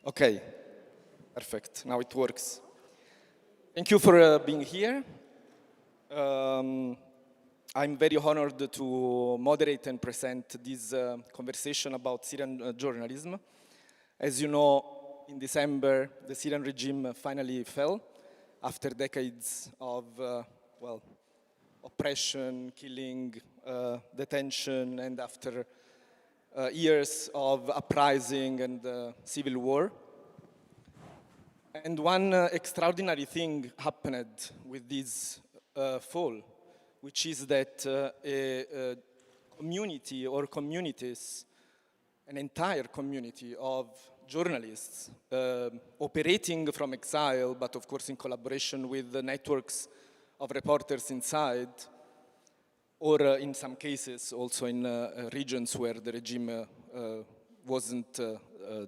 Okay, perfect. Now it works. Thank you for being here. I'm very honored to moderate and present this conversation about Syrian journalism. As you know, in December, the Syrian regime finally fell after decades of, oppression, killing, detention, and after years of uprising and civil war. And one extraordinary thing happened with this fall, which is that a community or communities, an entire community of journalists operating from exile, but of course in collaboration with the networks of reporters inside, or in some cases also in regions where the regime wasn't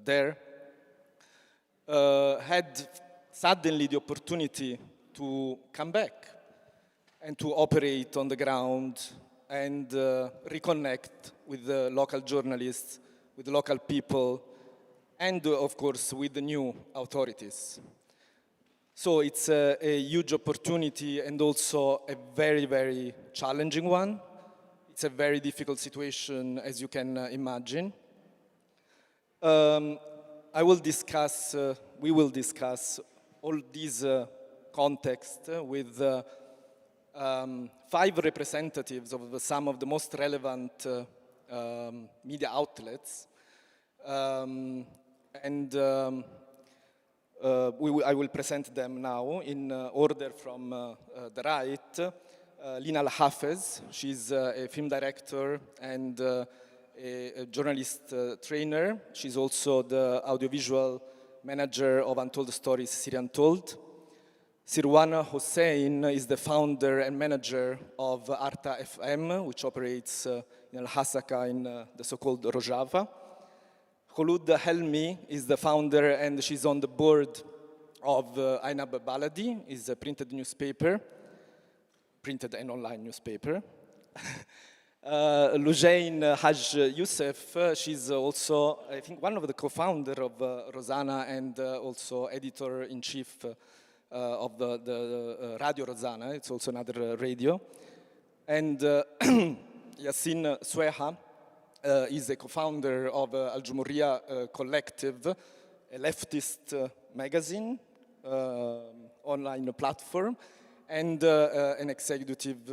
there, had suddenly the opportunity to come back and to operate on the ground and reconnect with the local journalists, with the local people, and of course with the new authorities. So it's a huge opportunity and also a very, very challenging one. It's a very difficult situation, as you can imagine. We will discuss all these context with 5 representatives of some of the most relevant media outlets. I will present them now in order from the right. Lina Al-Hafez, she's a film director and a journalist trainer. She's also the audiovisual manager of Untold Stories, Syrian Told. Sirwana Hossein is the founder and manager of Arta FM, which operates in Al-Hasaka in the so-called Rojava. Khulud Helmi is the founder and she's on the board of Ainab Baladi, is a printed and online newspaper. Lujain Haj Youssef, she's also, I think, one of the co-founder of Rosanna and also editor-in-chief of the Radio Rosanna. It's also another radio. And Yassin Sueha is a co-founder of Al Jumhuriyya Collective, a leftist magazine, online platform, and an executive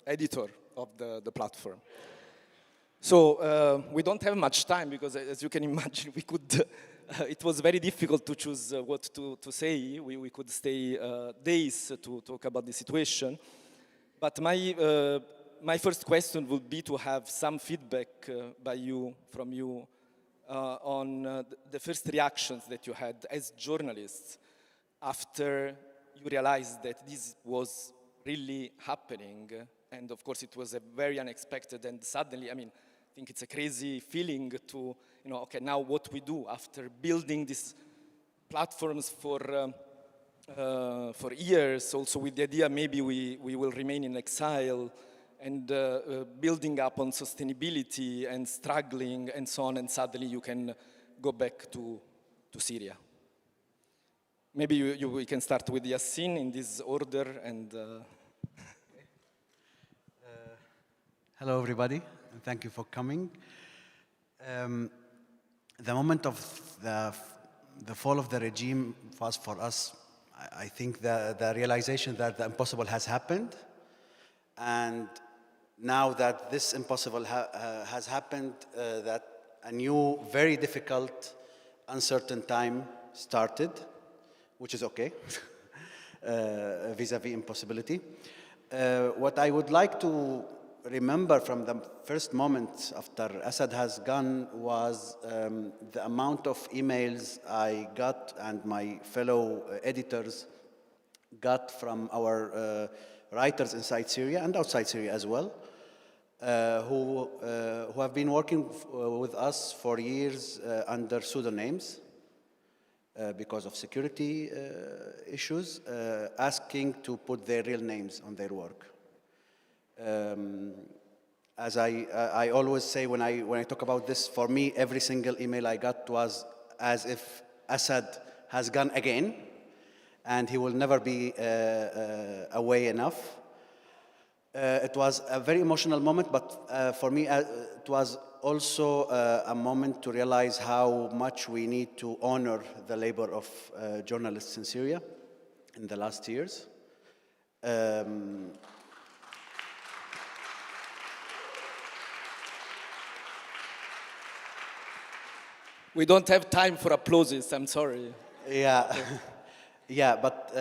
editor of the platform. So we don't have much time because, as you can imagine, we could. It was very difficult to choose what to say. We could stay days to talk about the situation. But my first question would be to have some feedback from you on the first reactions that you had as journalists after you realized that this was really happening. And of course, it was a very unexpected and suddenly, I think it's a crazy feeling to, okay, now what we do after building these platforms for years, also with the idea maybe we will remain in exile and building up on sustainability and struggling and so on, and suddenly you can go back to Syria. Maybe we can start with Yassin in this order and... Hello, everybody, and thank you for coming. The moment of the fall of the regime was for us, I think the realization that the impossible has happened, and now that this impossible has happened, that a new, very difficult, uncertain time started, which is okay, vis-a-vis impossibility. What I would like to remember from the first moment after Assad has gone was the amount of emails I got and my fellow editors got from our writers inside Syria and outside Syria as well, who have been working with us for years under pseudonyms because of security issues, asking to put their real names on their work. as I always say when I talk about this, for me, every single email I got was as if Assad has gone again, and he will never be away enough. It was a very emotional moment, but for me, it was also a moment to realize how much we need to honor the labor of journalists in Syria in the last years. We don't have time for applauses, I'm sorry. Yeah, yeah, but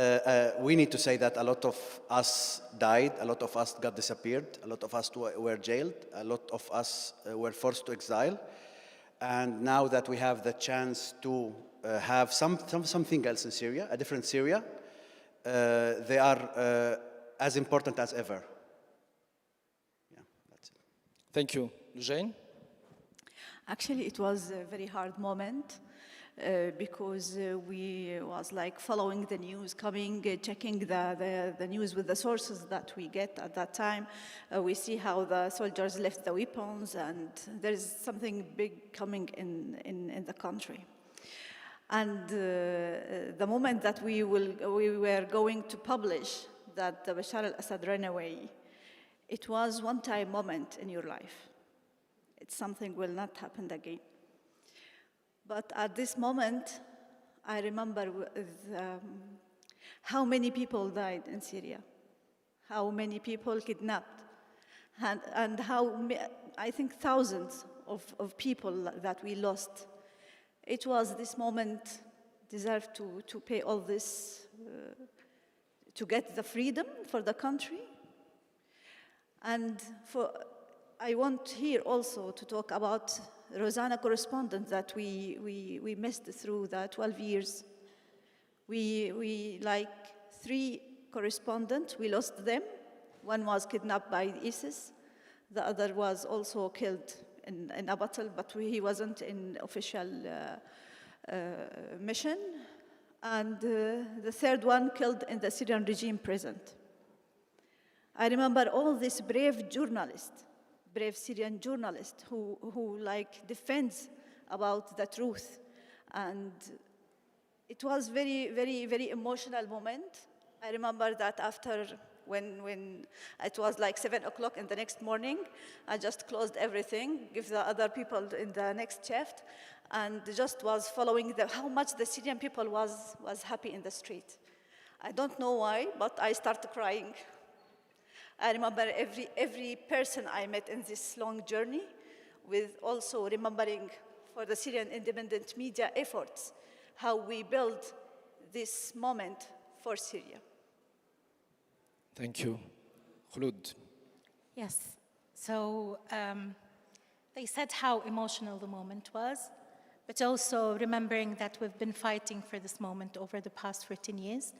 we need to say that a lot of us died, a lot of us got disappeared, a lot of us were jailed, a lot of us were forced to exile. And now that we have the chance to have something else in Syria, a different Syria, they are as important as ever. Yeah, that's it. Thank you. Jane? Actually, it was a very hard moment because we was like following the news, checking the news with the sources that we get at that time. We see how the soldiers left the weapons, and there is something big coming in the country. And the moment that we were going to publish that the Bashar al-Assad ran away, it was one-time moment in your life. It's something will not happen again. But at this moment, I remember how many people died in Syria, how many people kidnapped, and how, I think, thousands of people that we lost. It was this moment deserved to pay all this, to get the freedom for the country. And I want here also to talk about Rosanna correspondent that we missed through the 12 years. We like 3 correspondents, we lost them. One was kidnapped by ISIS. The other was also killed in a battle, but he wasn't in official mission. And the third one killed in the Syrian regime prison. I remember all these brave journalists, brave Syrian journalist who like defends about the truth. And it was very, very, very emotional moment. I remember that after when it was like 7 o'clock in the next morning, I just closed everything, give the other people in the next shift, and just was following how much the Syrian people was happy in the street. I don't know why, but I started crying. I remember every person I met in this long journey, with also remembering for the Syrian independent media efforts, how we built this moment for Syria. Thank you. Khulud. Yes, so they said how emotional the moment was, but also remembering that we've been fighting for this moment over the past 14 years.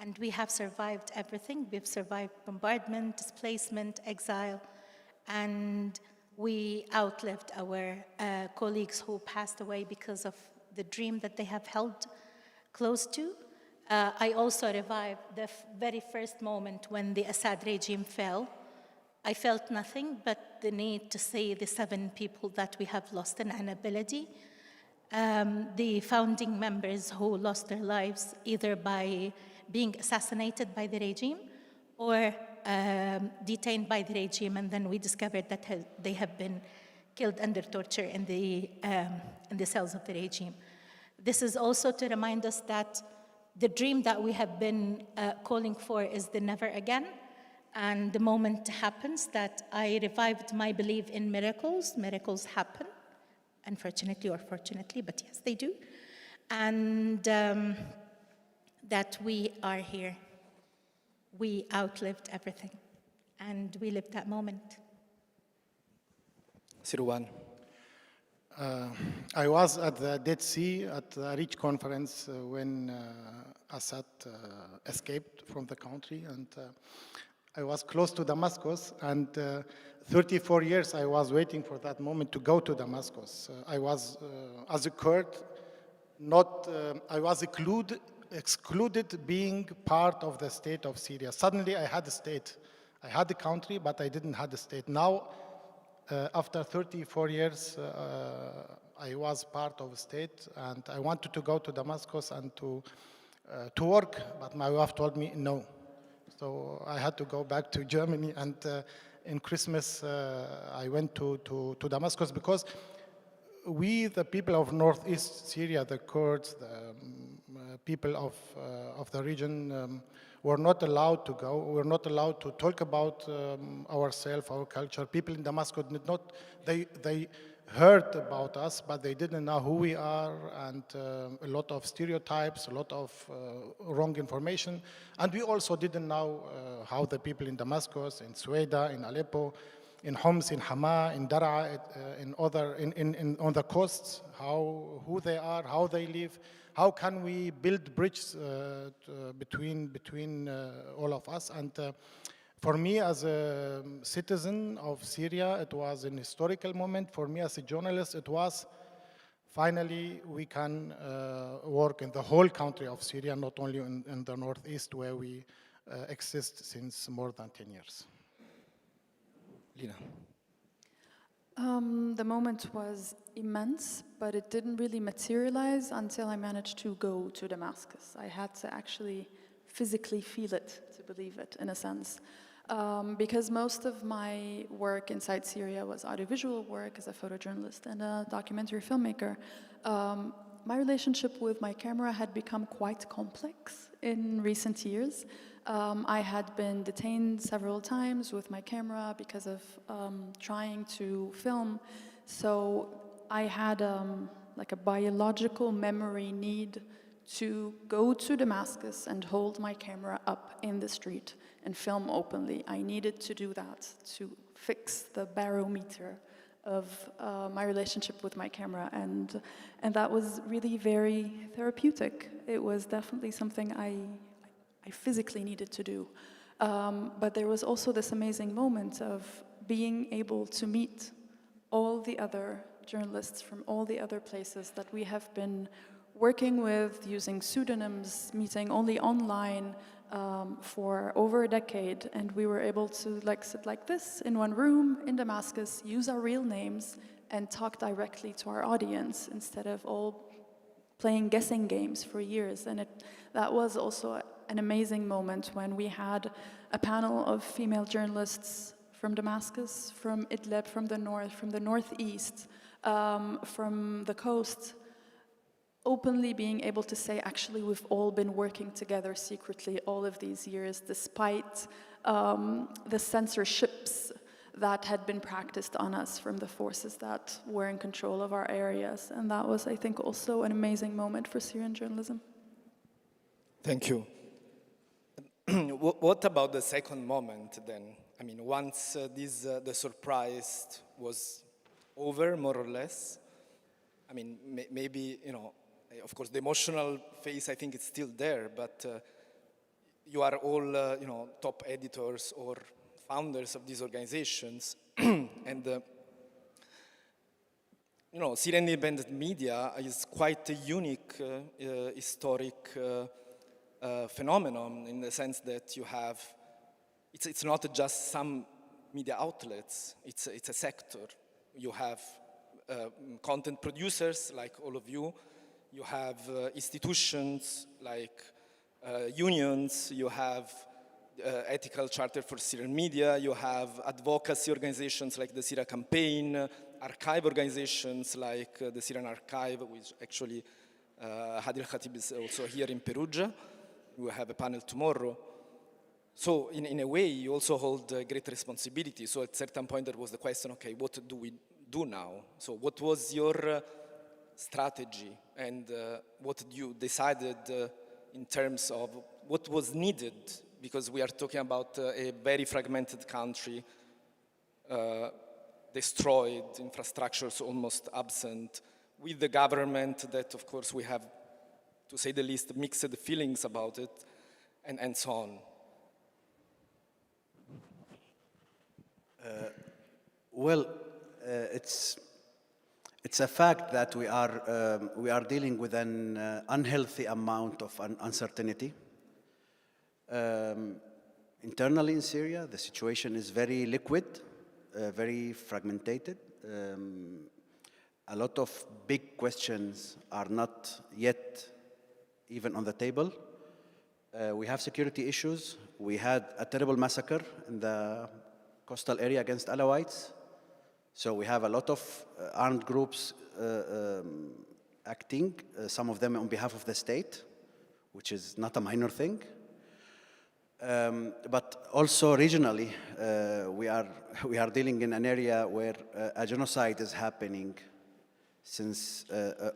And we have survived everything. We've survived bombardment, displacement, exile, and we outlived our colleagues who passed away because of the dream that they have held close to. I also revived the very first moment when the Assad regime fell. I felt nothing but the need to see the 7 people that we have lost in inability. The founding members who lost their lives either by being assassinated by the regime or detained by the regime, and then we discovered that they have been killed under torture in the cells of the regime. This is also to remind us that the dream that we have been calling for is the never again, and the moment happens that I revived my belief in miracles. Miracles happen, unfortunately or fortunately, but yes, they do. And that we are here. We outlived everything, and we lived that moment. Sirwan. I was at the Dead Sea at the Reach conference when Assad escaped from the country, and I was close to Damascus, and 34 years I was waiting for that moment to go to Damascus. I was, as a Kurd, I was excluded being part of the state of Syria. Suddenly I had a state. I had a country, but I didn't have a state. Now After 34 years, I was part of a state, and I wanted to go to Damascus and to work, but my wife told me no. So I had to go back to Germany, and in Christmas I went to Damascus because we, the people of northeast Syria, the Kurds, the people of the region, were not allowed to go. We were not allowed to talk about ourselves, our culture. People in Damascus did not, they heard about us, but they didn't know who we are, and a lot of stereotypes, a lot of wrong information. And we also didn't know how the people in Damascus, in Sueda, in Aleppo, in Homs, in Hama, in Daraa, on the coasts, who they are, how they live, how can we build bridges between all of us. And for me, as a citizen of Syria, it was an historical moment. For me, as a journalist, it was finally we can work in the whole country of Syria, not only in the northeast, where we exist since more than 10 years. Lina. The moment was immense, but it didn't really materialize until I managed to go to Damascus. I had to actually physically feel it to believe it, in a sense. Because most of my work inside Syria was audiovisual work as a photojournalist and a documentary filmmaker. My relationship with my camera had become quite complex in recent years. I had been detained several times with my camera because of trying to film. So I had like a biological memory need to go to Damascus and hold my camera up in the street and film openly. I needed to do that to fix the barometer of my relationship with my camera, and that was really very therapeutic. It was definitely something I physically needed to do. But there was also this amazing moment of being able to meet all the other journalists from all the other places that we have been working with, using pseudonyms, meeting only online for over a decade, and we were able to sit like this in one room in Damascus, use our real names, and talk directly to our audience instead of all playing guessing games for years. And that was also an amazing moment when we had a panel of female journalists from Damascus, from Idlib, from the north, from the northeast, from the coast, openly being able to say, actually, we've all been working together secretly all of these years, despite the censorships that had been practiced on us from the forces that were in control of our areas. And that was, I think, also an amazing moment for Syrian journalism. Thank you. What about the second moment then? I mean, once the surprise was over, more or less, I mean, maybe, of course, the emotional phase, I think it's still there, but you are all, top editors or founders of these organizations, and, Syrian independent media is quite a unique historic phenomenon in the sense that you have, it's not just some media outlets, it's a sector. You have content producers like all of you, you have institutions like unions, you have ethical charter for Syrian media, you have advocacy organizations like the Syria Campaign, archive organizations like the Syrian Archive, which actually Hadil Khatib is also here in Perugia. We will have a panel tomorrow. So in a way, you also hold great responsibility. So at a certain point, there was the question, okay, what do we do now? So what was your strategy, and what you decided in terms of what was needed? Because we are talking about a very fragmented country, destroyed, infrastructures almost absent, with the government that, of course, we have, to say the least, mixed feelings about it, and so on. It's a fact that we are dealing with an unhealthy amount of uncertainty. Internally in Syria, the situation is very liquid. very fragmented. A lot of big questions are not yet even on the table. We have security issues. We had a terrible massacre in the coastal area against Alawites. So we have a lot of armed groups acting, some of them on behalf of the state, which is not a minor thing. But also regionally, we are dealing in an area where a genocide is happening since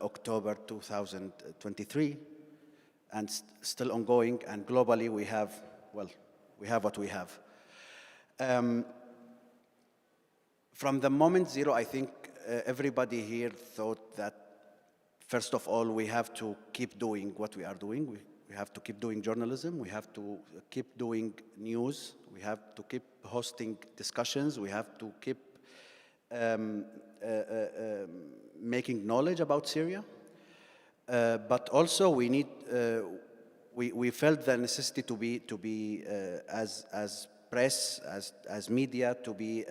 October 2023, and still ongoing. And globally, we have what we have. From the moment zero, I think everybody here thought that, first of all, we have to keep doing what we are doing. We have to keep doing journalism. We have to keep doing news. We have to keep hosting discussions. We have to keep making knowledge about Syria. But also, we need. We felt the necessity to be as press, as media, to be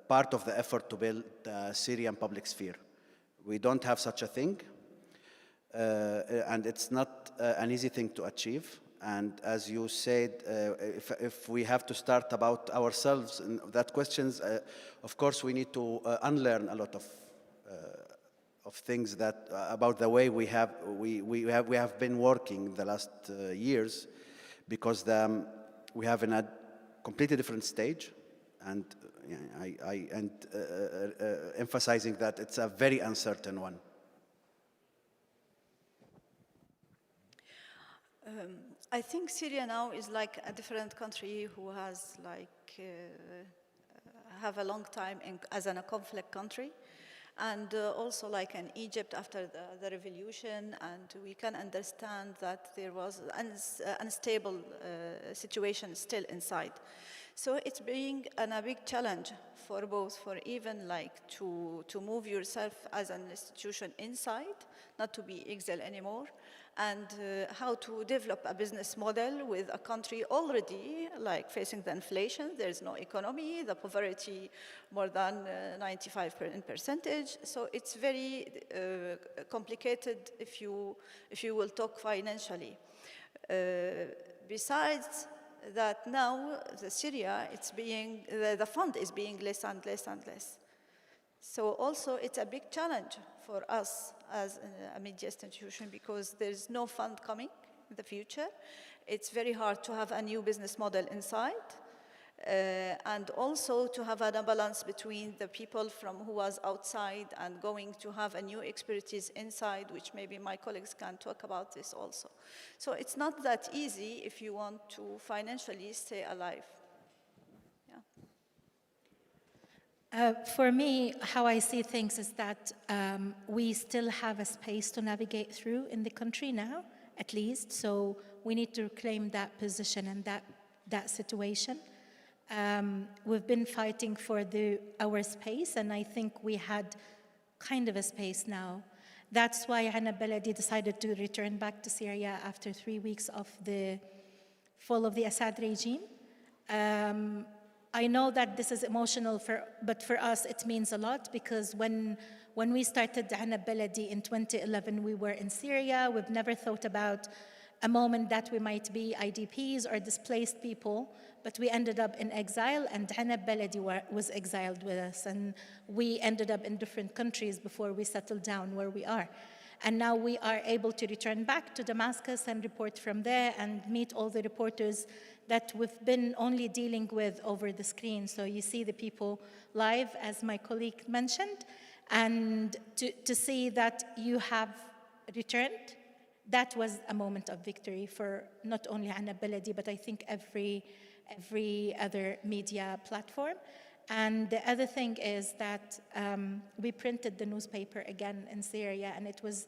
part of the effort to build the Syrian public sphere. We don't have such a thing, and it's not an easy thing to achieve. And as you said, if we have to start about ourselves and that questions, of course we need to unlearn a lot of things that about the way we have been working the last years, because we have in a completely different stage, and emphasizing that it's a very uncertain one. I think Syria now is like a different country who has have a long time as a conflict country, and also like in Egypt after the revolution, and we can understand that there was unstable situation still inside. So it's being a big challenge for both, for even like to move yourself as an institution inside, not to be exile anymore, and how to develop a business model with a country already like facing the inflation. There's no economy, the poverty more than 95%. So it's very complicated if you will talk financially. Besides that, now the Syria, the fund is being less and less and less. So also it's a big challenge for us as a media institution, because there's no fund coming in the future. It's very hard to have a new business model inside, and also to have a balance between the people from who was outside and going to have a new expertise inside, which maybe my colleagues can talk about this also. So it's not that easy if you want to financially stay alive. For me, how I see things is that we still have a space to navigate through in the country now, at least. So we need to reclaim that position and that situation. We've been fighting for our space, and I think we had kind of a space now. That's why Hana Baladi decided to return back to Syria after 3 weeks of the fall of the Assad regime. I know that this is emotional, but for us it means a lot, because when we started Hana Baladi in 2011, we were in Syria. We've never thought about a moment that we might be IDPs or displaced people, but we ended up in exile, and Hana Baladi was exiled with us, and we ended up in different countries before we settled down where we are. And now we are able to return back to Damascus and report from there and meet all the reporters that we've been only dealing with over the screen. So you see the people live, as my colleague mentioned, and to see that you have returned, that was a moment of victory for not only Hana Baladi, but I think every other media platform. And the other thing is that we printed the newspaper again in Syria, and it was,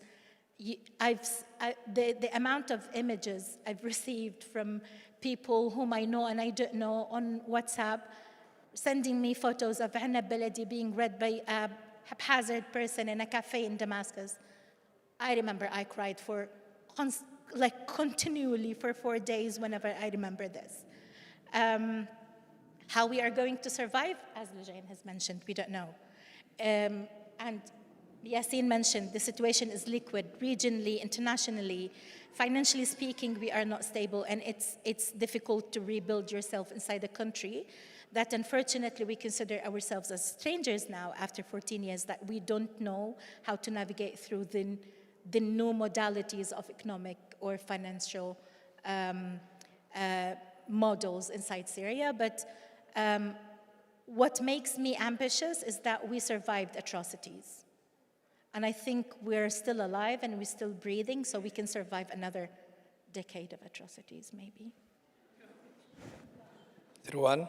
the amount of images I've received from people whom I know and I don't know on WhatsApp, sending me photos of Hana Baladi being read by a haphazard person in a cafe in Damascus. I remember I cried continually for 4 days whenever I remember this. How we are going to survive, as Lujain has mentioned, we don't know. And Yassine mentioned the situation is liquid, regionally, internationally. Financially speaking, we are not stable, and it's difficult to rebuild yourself inside the country that unfortunately we consider ourselves as strangers now after 14 years, that we don't know how to navigate through the new modalities of economic or financial models inside Syria. But what makes me ambitious is that we survived atrocities. And I think we're still alive and we're still breathing, so we can survive another decade of atrocities, maybe. Ruan?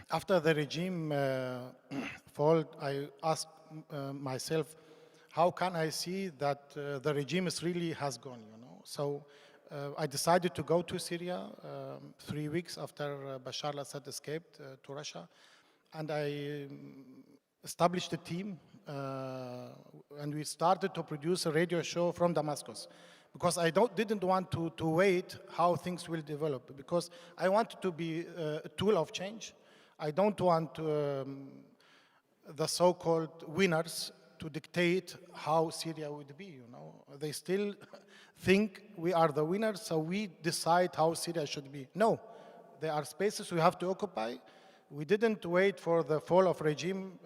After the regime fall, I asked myself, how can I see that the regime really has gone, you know? So I decided to go to Syria 3 weeks after Bashar al-Assad escaped to Russia, and I established a team, and we started to produce a radio show from Damascus, because I didn't want to wait how things will develop, because I wanted to be a tool of change. I don't want the so-called winners to dictate how Syria would be, you know. They still think we are the winners, so we decide how Syria should be. No, there are spaces we have to occupy. We didn't wait for the fall of regime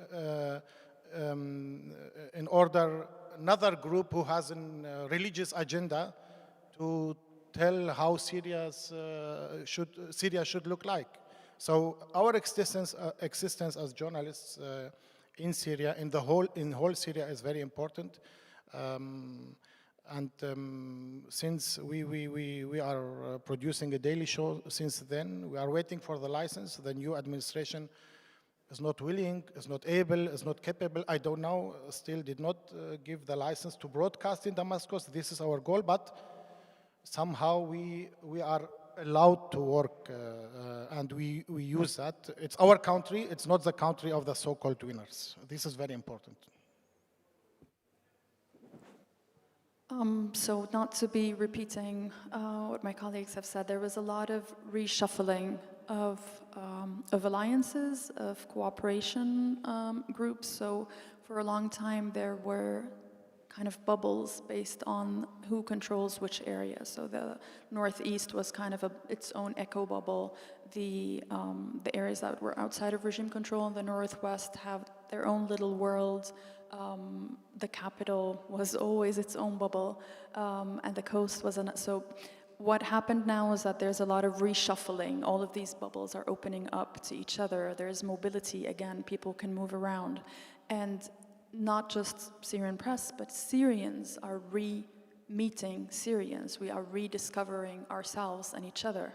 in order another group who has a religious agenda to tell how Syria should look like. So our existence as journalists in Syria, in whole Syria, is very important. Since we are producing a daily show since then, we are waiting for the license. The new administration is not willing, is not able, is not capable. I don't know, still did not give the license to broadcast in Damascus. This is our goal, but somehow we are allowed to work, and we use that. It's our country, it's not the country of the so-called winners. This is very important. So not to be repeating what my colleagues have said, there was a lot of reshuffling of alliances, of cooperation groups. So for a long time there were kind of bubbles based on who controls which area. So the northeast was kind of its own echo bubble. The areas that were outside of regime control in the northwest have their own little world. The capital was always its own bubble, and the coast was so what happened now is that there's a lot of reshuffling. All of these bubbles are opening up to each other. There's mobility again, people can move around. And not just Syrian press, but Syrians are re-meeting Syrians. We are rediscovering ourselves and each other.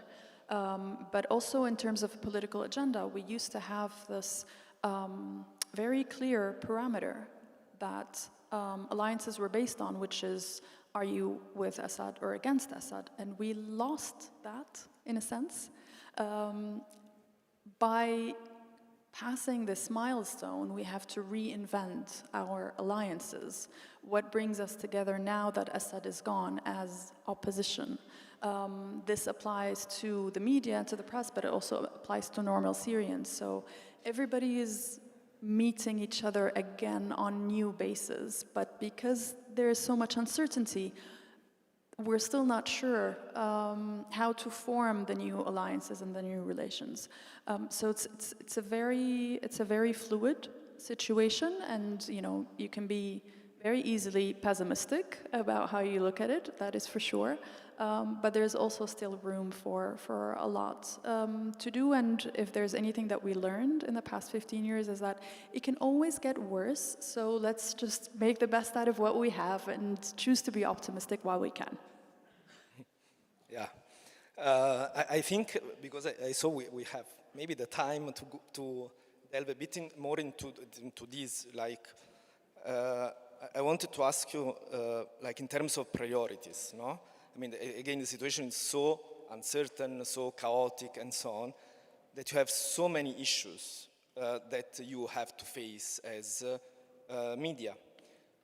But also in terms of political agenda, we used to have this very clear parameter that alliances were based on, which is, are you with Assad or against Assad? And we lost that, in a sense. By passing this milestone, we have to reinvent our alliances. What brings us together now that Assad is gone as opposition? This applies to the media and to the press, but it also applies to normal Syrians. So everybody is meeting each other again on new bases, but because there is so much uncertainty, we're still not sure how to form the new alliances and the new relations. So it's a very fluid situation, and you can be very easily pessimistic about how you look at it. That is for sure. But there's also still room for a lot to do. And if there's anything that we learned in the past 15 years is that it can always get worse. So let's just make the best out of what we have and choose to be optimistic while we can. Yeah. I think, because I saw we have maybe the time to delve a bit more into this, like, I wanted to ask you, like, in terms of priorities, no? I mean, again, the situation is so uncertain, so chaotic, and so on, that you have so many issues that you have to face as media,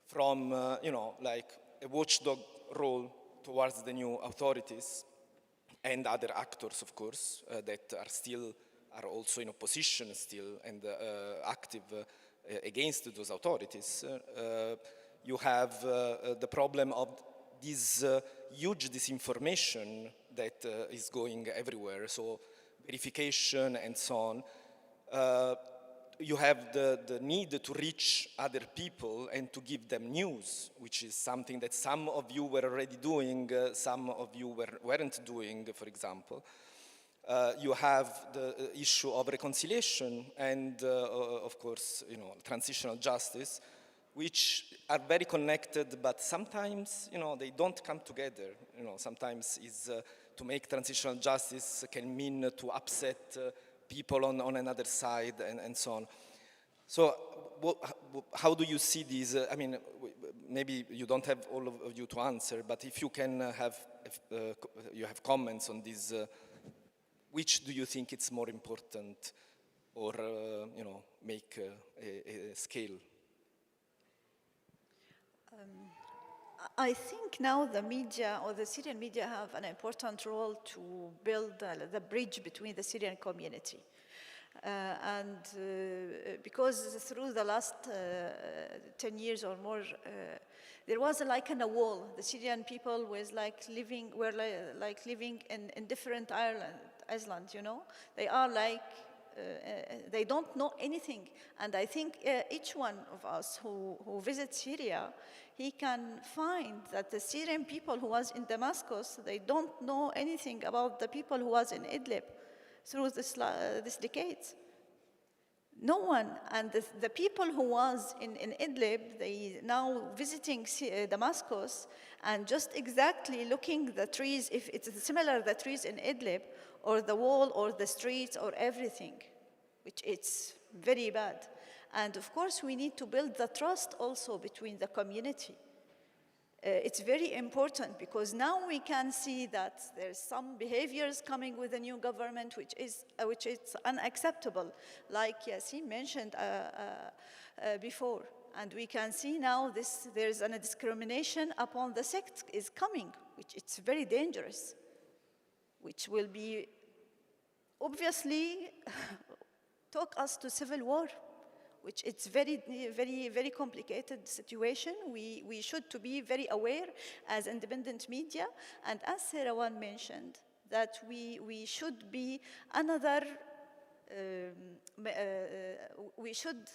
from, like a watchdog role towards the new authorities and other actors, of course, that are still are also in opposition still and active against those authorities. You have the problem of this huge disinformation that is going everywhere, so verification and so on. You have the need to reach other people and to give them news, which is something that some of you were already doing, some of you weren't doing, for example. You have the issue of reconciliation and, of course, transitional justice, which are very connected, but sometimes, they don't come together. Sometimes to make transitional justice can mean to upset people on another side and so on. So how do you see these? I mean, maybe you don't have all of you to answer, but if you can you have comments on this, which do you think it's more important, or make a scale? I think now the media or the Syrian media have an important role to build the bridge between the Syrian community. Because through the last 10 years or more, there was like a wall. The Syrian people were living in different islands, They are they don't know anything. And I think each one of us who visits Syria, he can find that the Syrian people who was in Damascus, they don't know anything about the people who was in Idlib through this decades. No one. And the people who was in Idlib, they now visiting Damascus and just exactly looking the trees, if it's similar the trees in Idlib, or the wall, or the streets, or everything, which it's very bad. And of course, we need to build the trust also between the community. It's very important because now we can see that there's some behaviors coming with the new government which is unacceptable, like Yassine mentioned before. And we can see now there's a discrimination upon the sect is coming, which it's very dangerous, which will be obviously talk us to civil war, which it's very, very, very complicated situation. We should to be very aware as independent media, and as Sarawan mentioned, that we should be we should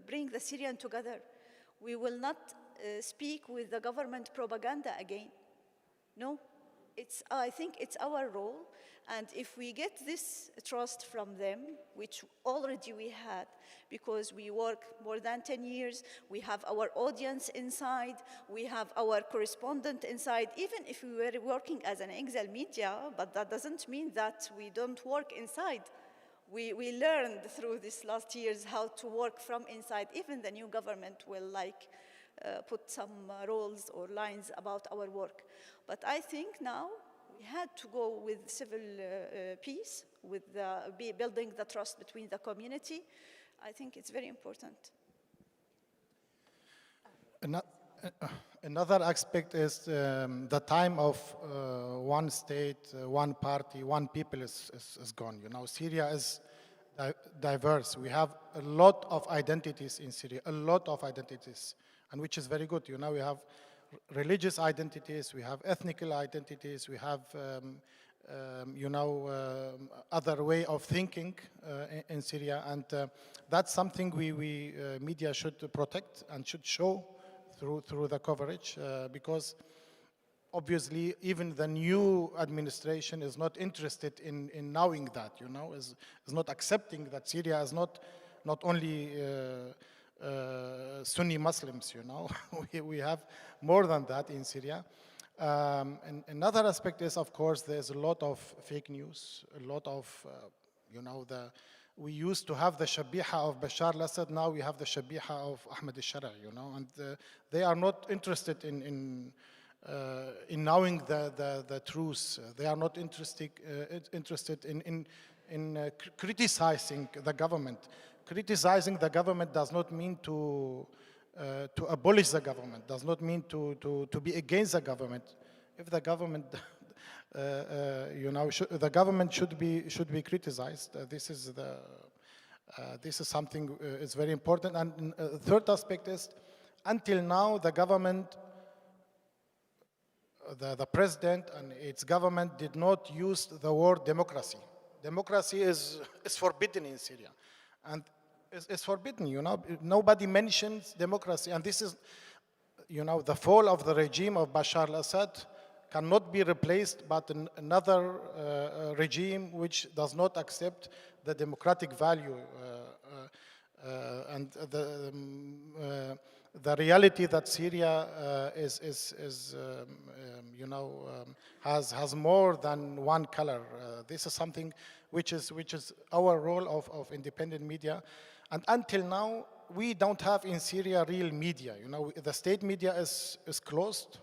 bring the Syrian together. We will not speak with the government propaganda again. No, I think it's our role. And if we get this trust from them, which already we had, because we work more than 10 years, we have our audience inside, we have our correspondent inside, even if we were working as an exile media, but that doesn't mean that we don't work inside. We learned through these last years how to work from inside. Even the new government will put some roles or lines about our work. But I think now, we had to go with civil peace, with building the trust between the community. I think it's very important. Another aspect is the time of one state, one party, one people is gone. Syria is diverse. We have a lot of identities in Syria, a lot of identities, and which is very good. We have religious identities, we have ethnical identities, we have, other way of thinking in Syria, and that's something we media should protect and should show through the coverage, because obviously even the new administration is not interested in knowing that, is not accepting that Syria is not only Sunni Muslims, we have more than that in Syria. And another aspect is, of course, there's a lot of fake news, a lot of, we used to have the Shabiha of Bashar al-Assad, now we have the Shabiha of Ahmed al-Shara, and they are not interested in knowing the truth. They are not interested in criticizing the government. Criticizing the government does not mean to abolish the government, does not mean to be against the government. If the government the government should be criticized. This is something is very important. And third aspect is, until now, the government, the president and its government did not use the word democracy. Democracy is forbidden in Syria, and it's forbidden. Nobody mentions democracy, and this is, the fall of the regime of Bashar al-Assad cannot be replaced by another regime which does not accept the democratic value and the reality that Syria has more than one color. This is something which is our role of independent media, and until now we don't have in Syria real media. The state media is closed.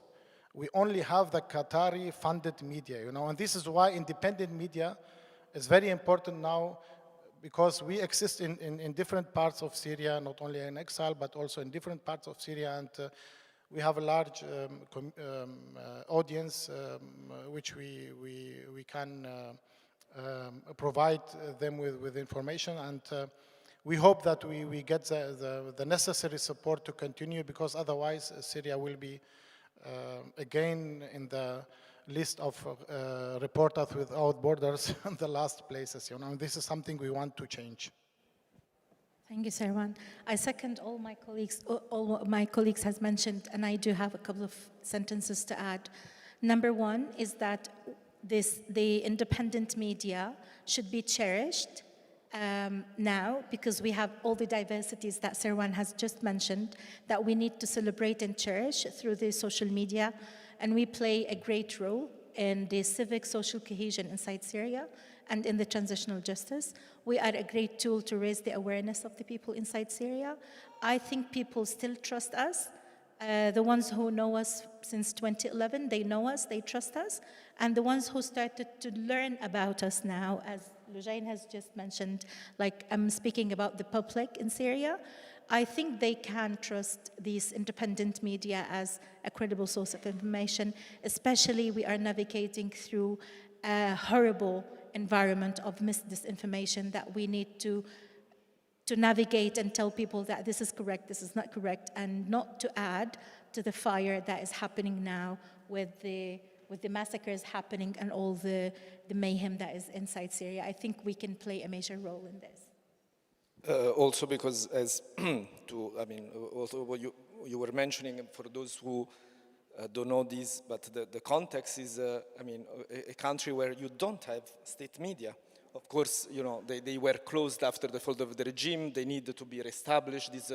We only have the Qatari funded media, and this is why independent media is very important now, because we exist in different parts of Syria, not only in exile, but also in different parts of Syria, and we have a large audience which we can provide them with information, and we hope that we get the necessary support to continue, because otherwise Syria will be again in the list of Reporters Without Borders in the last places. This is something we want to change. Thank you, Sarwan. I second all my colleagues has mentioned, and I do have a couple of sentences to add. Number one is that the independent media should be cherished now, because we have all the diversities that Sarwan has just mentioned that we need to celebrate and cherish through the social media, and we play a great role in the civic social cohesion inside Syria and in the transitional justice. We are a great tool to raise the awareness of the people inside Syria. I think people still trust us. The ones who know us since 2011, they know us, they trust us. And the ones who started to learn about us now, as Lujain has just mentioned, like I'm speaking about the public in Syria, I think they can trust these independent media as a credible source of information, especially we are navigating through a horrible environment of disinformation that we need to navigate and tell people that this is correct, this is not correct, and not to add to the fire that is happening now with the massacres happening and all the mayhem that is inside Syria. I think we can play a major role in this. Also because also what you were mentioning, for those who don't know this, but the context is, a country where you don't have state media. Of course, they were closed after the fall of the regime. They need to be reestablished. This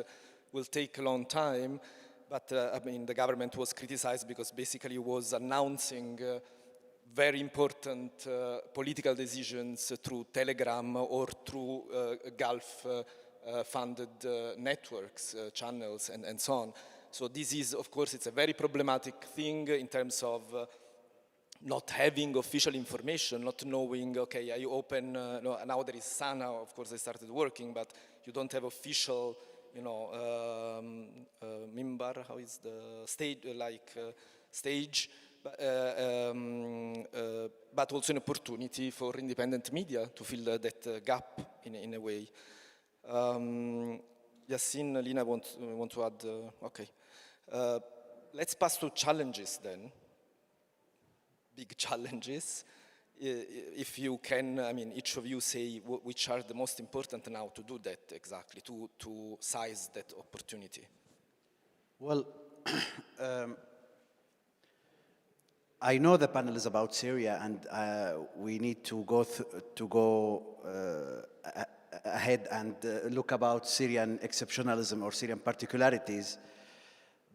will take a long time. But the government was criticized because basically it was announcing very important political decisions through Telegram or through Gulf-funded networks, channels, and so on. So this is, of course, it's a very problematic thing in terms of not having official information, not knowing, okay, I open, now there is Sana, of course I started working, but you don't have official, mimbar, how is the stage, stage, but also an opportunity for independent media to fill that gap in a way. Yassin, Lina want to add, okay. Let's pass to challenges then. Big challenges. If you can, each of you say which are the most important now to do that exactly, to size that opportunity. Well, I know the panel is about Syria, and we need to go ahead and look about Syrian exceptionalism or Syrian particularities,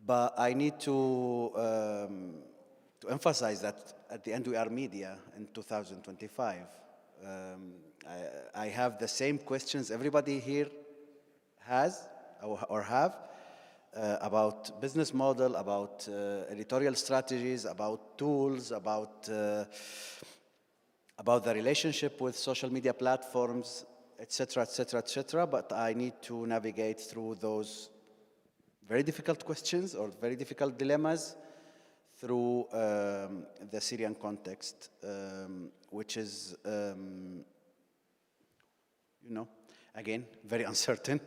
but I need to emphasize that at the end we are media in 2025. I have the same questions everybody here has or have about business model, about editorial strategies, about tools, about the relationship with social media platforms, etc., etc., etc. But I need to navigate through those very difficult questions or very difficult dilemmas through the Syrian context, which is, again, very uncertain.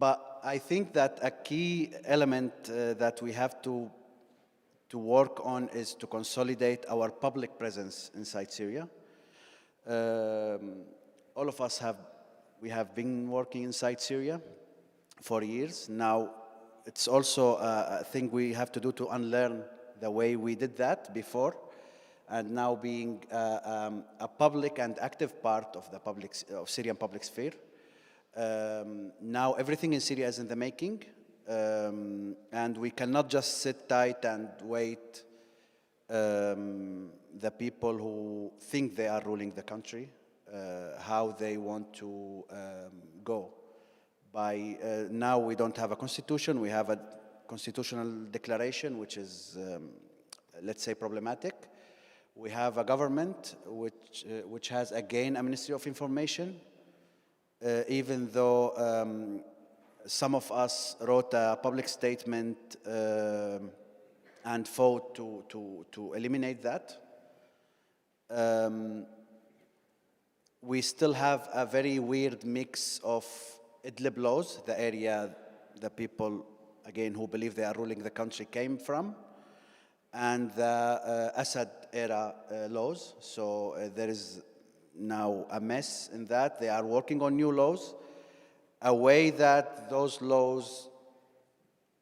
But I think that a key element that we have to work on is to consolidate our public presence inside Syria. All of us we have been working inside Syria for years. Now, it's also a thing we have to do to unlearn the way we did that before, and now being a public and active part of the Syrian public sphere. Now everything in Syria is in the making, and we cannot just sit tight and wait the people who think they are ruling the country, how they want to go. Now we don't have a constitution, we have a constitutional declaration, which is, let's say, problematic. We have a government which has, again, a Ministry of Information, even though some of us wrote a public statement and fought to eliminate that. We still have a very weird mix of Idlib laws, the area the people, again, who believe they are ruling the country came from, and the Assad era laws. So there is now a mess in that. They are working on new laws, a way that those laws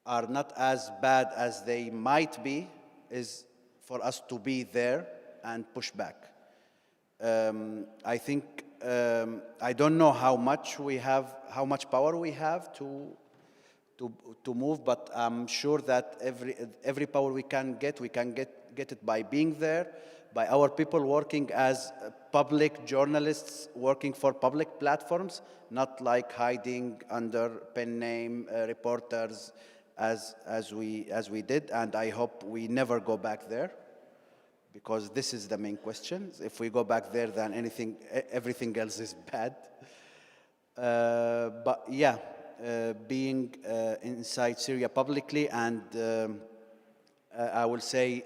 are not as bad as they might be, is for us to be there and push back. I think, I don't know how much power we have to move, but I'm sure that every power we can get it by being there, by our people working as public journalists, working for public platforms, not like hiding under pen name reporters as we did. And I hope we never go back there, because this is the main question. If we go back there, then everything else is bad. But yeah, being inside Syria publicly, and I will say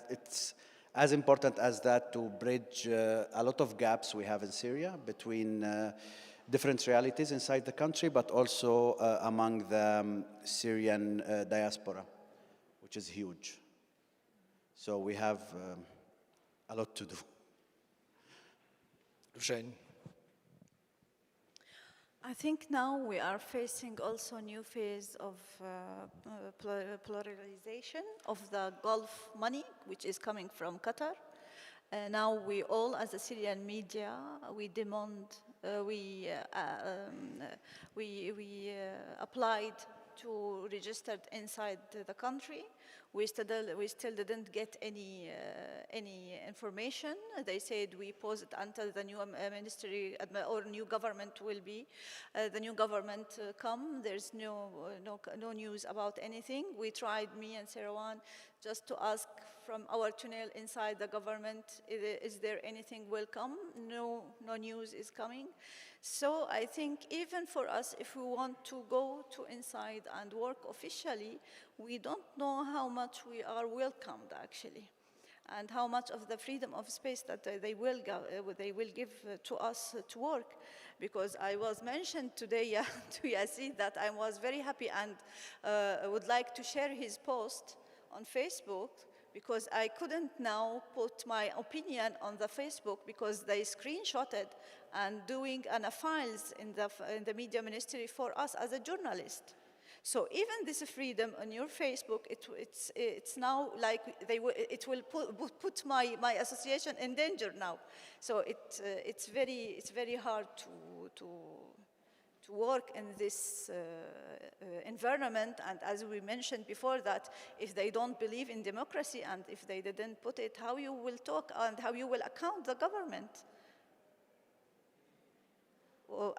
it's as important as that to bridge a lot of gaps we have in Syria between different realities inside the country, but also among the Syrian diaspora, which is huge. So we have a lot to do. Hussein. I think now we are facing also a new phase of pluralization of the Gulf money, which is coming from Qatar. Now we all, as a Syrian media, we demand, we applied to register inside the country. We still didn't get any information. They said we pause it until the new ministry or new government will be, the new government come. There's no news about anything. We tried, me and Sarawan, just to ask from our tunnel inside the government, is there anything will come? No news is coming. So I think even for us, if we want to go to inside and work officially, we don't know how much we are welcomed actually, and how much of the freedom of space that they will give to us to work. Because I was mentioned today to Yassir that I was very happy and would like to share his post on Facebook, because I couldn't now put my opinion on the Facebook because they screenshotted and doing files in the media ministry for us as a journalist. So even this freedom on your Facebook, it's now like it will put my association in danger now. So it's very hard to work in this environment. And as we mentioned before, that if they don't believe in democracy and if they didn't put it, how you will talk and how you will account the government?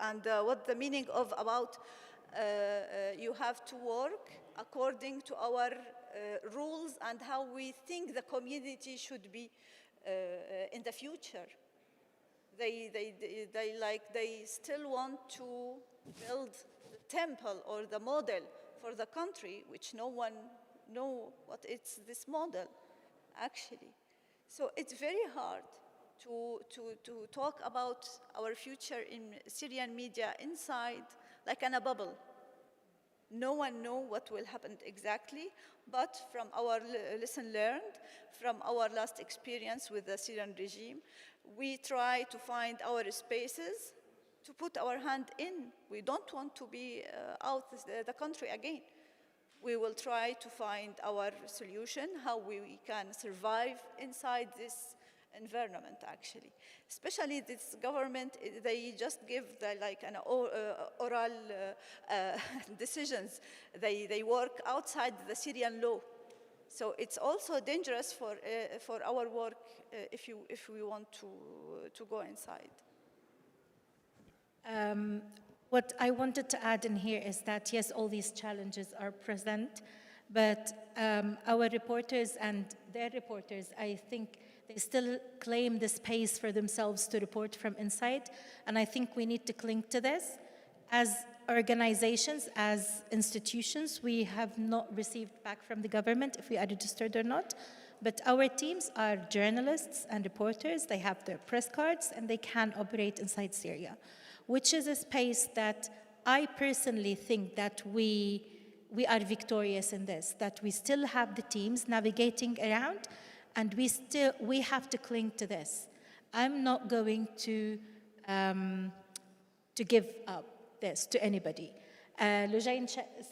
And what the meaning of about you have to work according to our rules and how we think the community should be in the future. They still want to build the temple or the model for the country, which no one know what is this model, actually. So it's very hard to talk about our future in Syrian media inside, like in a bubble. No one knows what will happen exactly, but from our lesson learned, from our last experience with the Syrian regime, we try to find our spaces to put our hand in. We don't want to be out the country again. We will try to find our solution, how we can survive inside this environment, actually. Especially this government, they just give like an oral decisions. They work outside the Syrian law. So it's also dangerous for our work if we want to go inside. What I wanted to add in here is that, yes, all these challenges are present, but our reporters and their reporters, I think they still claim the space for themselves to report from inside, and I think we need to cling to this. As organizations, as institutions, we have not received back from the government if we are registered or not, but our teams are journalists and reporters. They have their press cards and they can operate inside Syria, which is a space that I personally think that we are victorious in this, that we still have the teams navigating around, and we have to cling to this. I'm not going to give up this to anybody. Lujain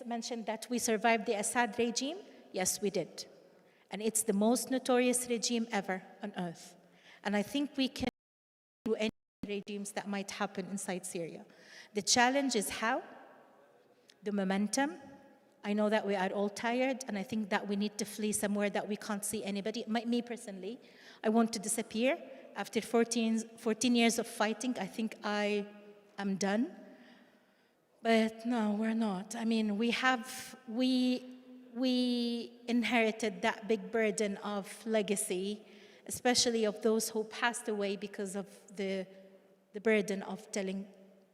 mentioned that we survived the Assad regime. Yes, we did. And it's the most notorious regime ever on earth. And I think we can do any regimes that might happen inside Syria. The challenge is how, the momentum. I know that we are all tired, and I think that we need to flee somewhere that we can't see anybody. Me personally, I want to disappear. After 14 years of fighting, I think I am done. But no, we're not. I mean, we inherited that big burden of legacy, especially of those who passed away because of the burden of telling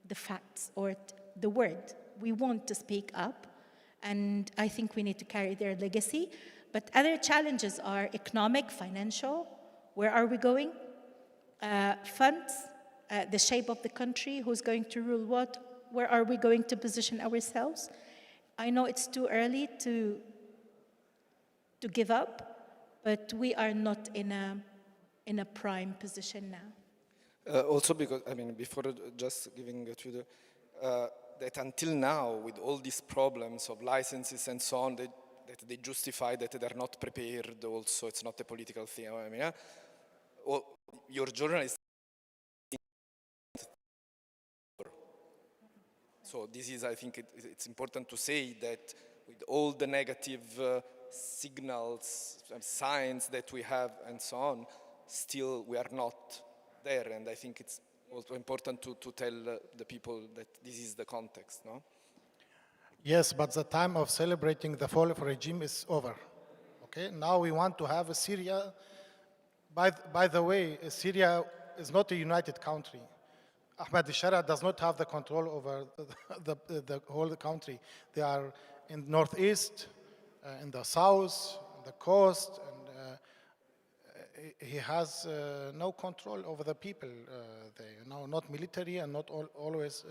the facts or the word. We want to speak up, and I think we need to carry their legacy. But other challenges are economic, financial. Where are we going? Funds, the shape of the country, who's going to rule what? Where are we going to position ourselves? I know it's too early to give up, but we are not in a prime position now. Also because, I mean, before just giving to the, that until now, with all these problems of licenses and so on, that they justify that they're not prepared also, it's not a political thing. I mean, your journalists. So this is, I think it's important to say that with all the negative signals, signs that we have and so on, still we are not there. And I think it's also important to tell the people that this is the context, no? Yes, but the time of celebrating the fall of a regime is over. Okay, now we want to have a Syria. By the way, Syria is not a united country. Ahmad al-Shara does not have the control over the whole country. They are in the northeast, in the south, the coast, and he has no control over the people there. Not military and not always,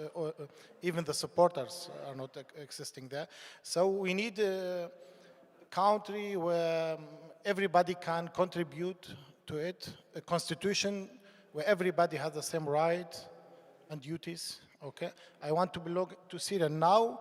even the supporters are not existing there. So we need a country where everybody can contribute to it, a constitution where everybody has the same right and duties, okay? I want to belong to Syria. Now,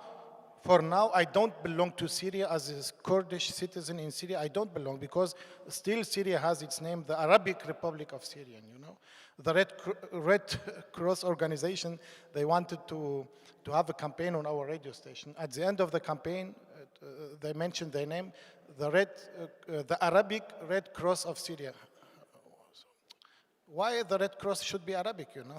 for now, I don't belong to Syria as a Kurdish citizen in Syria. I don't belong because still Syria has its name, the Arabic Republic of Syria, you know? The Red Cross organization, they wanted to have a campaign on our radio station. At the end of the campaign, they mentioned their name, the Arabic Red Cross of Syria. Why the Red Cross should be Arabic, you know?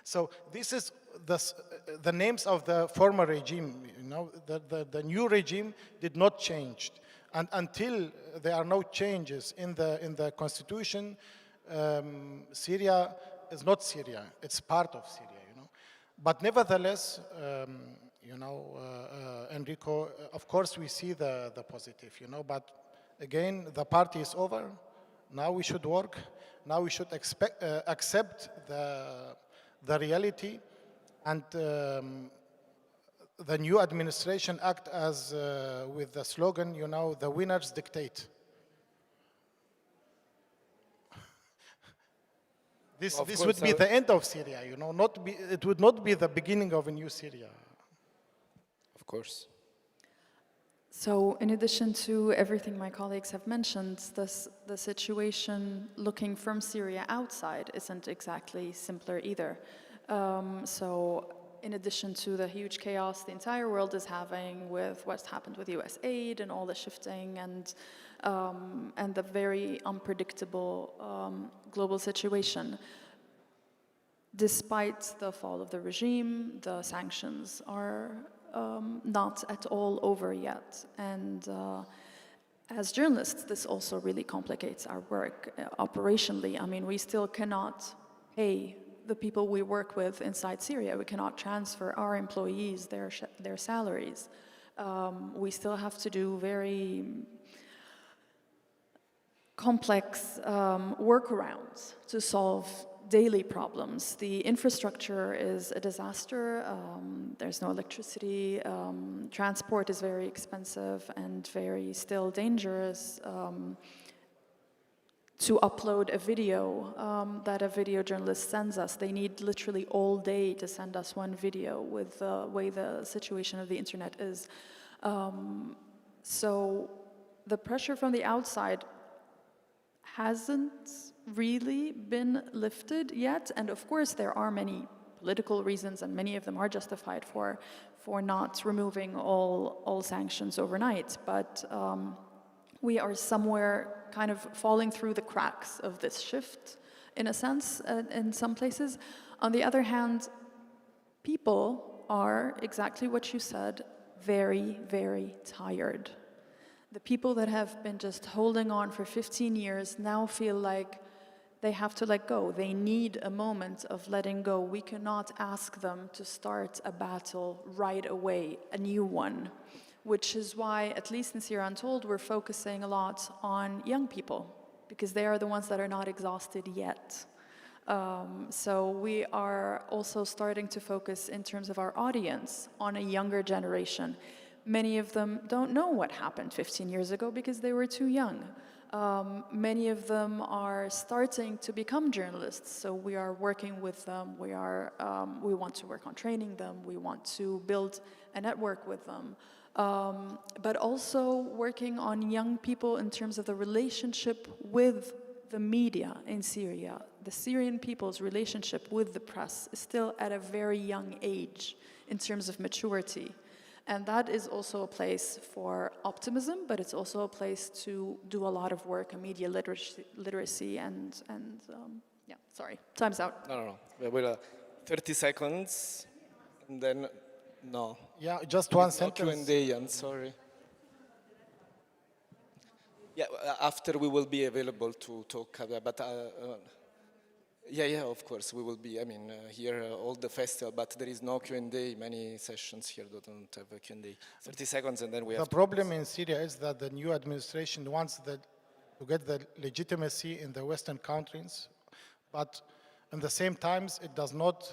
So this is the names of the former regime, you know, the new regime did not change. And until there are no changes in the constitution, Syria is not Syria, it's part of Syria, you know. But nevertheless, Enrico, of course we see the positive, but again, the party is over. Now we should work. Now we should accept the reality, and the new administration act as with the slogan, the winners dictate. This would be the end of Syria, it would not be the beginning of a new Syria. Of course. So in addition to everything my colleagues have mentioned, the situation looking from Syria outside isn't exactly simpler either. So in addition to the huge chaos the entire world is having with what's happened with US aid and all the shifting and the very unpredictable global situation, despite the fall of the regime, the sanctions are not at all over yet. And as journalists, this also really complicates our work operationally. I mean, we still cannot pay the people we work with inside Syria. We cannot transfer our employees their salaries. We still have to do very complex workarounds to solve daily problems. The infrastructure is a disaster. There's no electricity. Transport is very expensive and very still dangerous. To upload a video that a video journalist sends us, they need literally all day to send us one video with the way the situation of the internet is. So the pressure from the outside hasn't really been lifted yet, and of course there are many political reasons, and many of them are justified for not removing all sanctions overnight, but we are somewhere kind of falling through the cracks of this shift, in a sense, in some places. On the other hand, people are, exactly what you said, very, very tired. The people that have been just holding on for 15 years now feel like they have to let go. They need a moment of letting go. We cannot ask them to start a battle right away, a new one, which is why, at least in Syria Untold, we're focusing a lot on young people, because they are the ones that are not exhausted yet. So we are also starting to focus in terms of our audience on a younger generation. Many of them don't know what happened 15 years ago because they were too young. Many of them are starting to become journalists, so we are working with them. We want to work on training them. We want to build a network with them. But also working on young people in terms of the relationship with the media in Syria. The Syrian people's relationship with the press is still at a very young age in terms of maturity. And that is also a place for optimism, but it's also a place to do a lot of work on media literacy and yeah, sorry, time's out. No. We're 30 seconds, and then, no. Yeah, just one sentence. Q&A, I'm sorry. Yeah, after we will be available to talk, but yeah, of course, we will be, here all the festival, but there is no Q&A. Many sessions here don't have a Q&A. 30 seconds and then we have The problem in Syria is that the new administration wants to get the legitimacy in the Western countries, but at the same time, it does not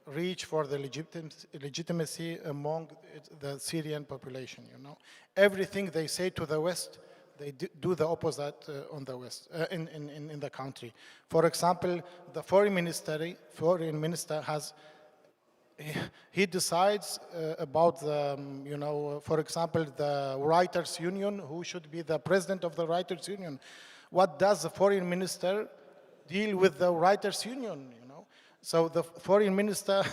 reach for the legitimacy among the Syrian population, Everything they say to the West, they do the opposite on the West, in the country. For example, the foreign minister has, he decides about the, for example, the writers' union, who should be the president of the writers' union. What does the foreign minister deal with the writers' union, So the foreign minister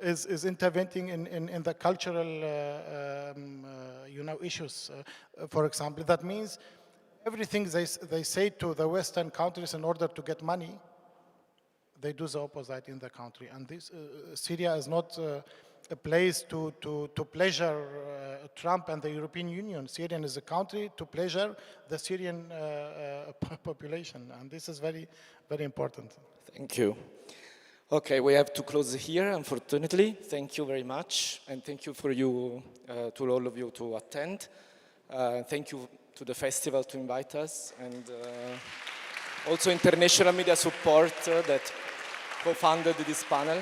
is intervening in the cultural, issues, for example. That means everything they say to the Western countries in order to get money, they do the opposite in the country. And this Syria is not a place to pleasure Trump and the European Union. Syria is a country to pleasure the Syrian population, and this is very, very important. Thank you. Okay, we have to close here, unfortunately. Thank you very much, and thank you for you, to all of you to attend. Thank you to the festival to invite us, and also international media support that co-funded this panel.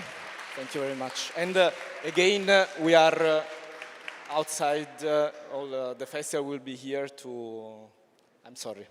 Thank you very much. And again, we are outside, the festival will be here to, I'm sorry.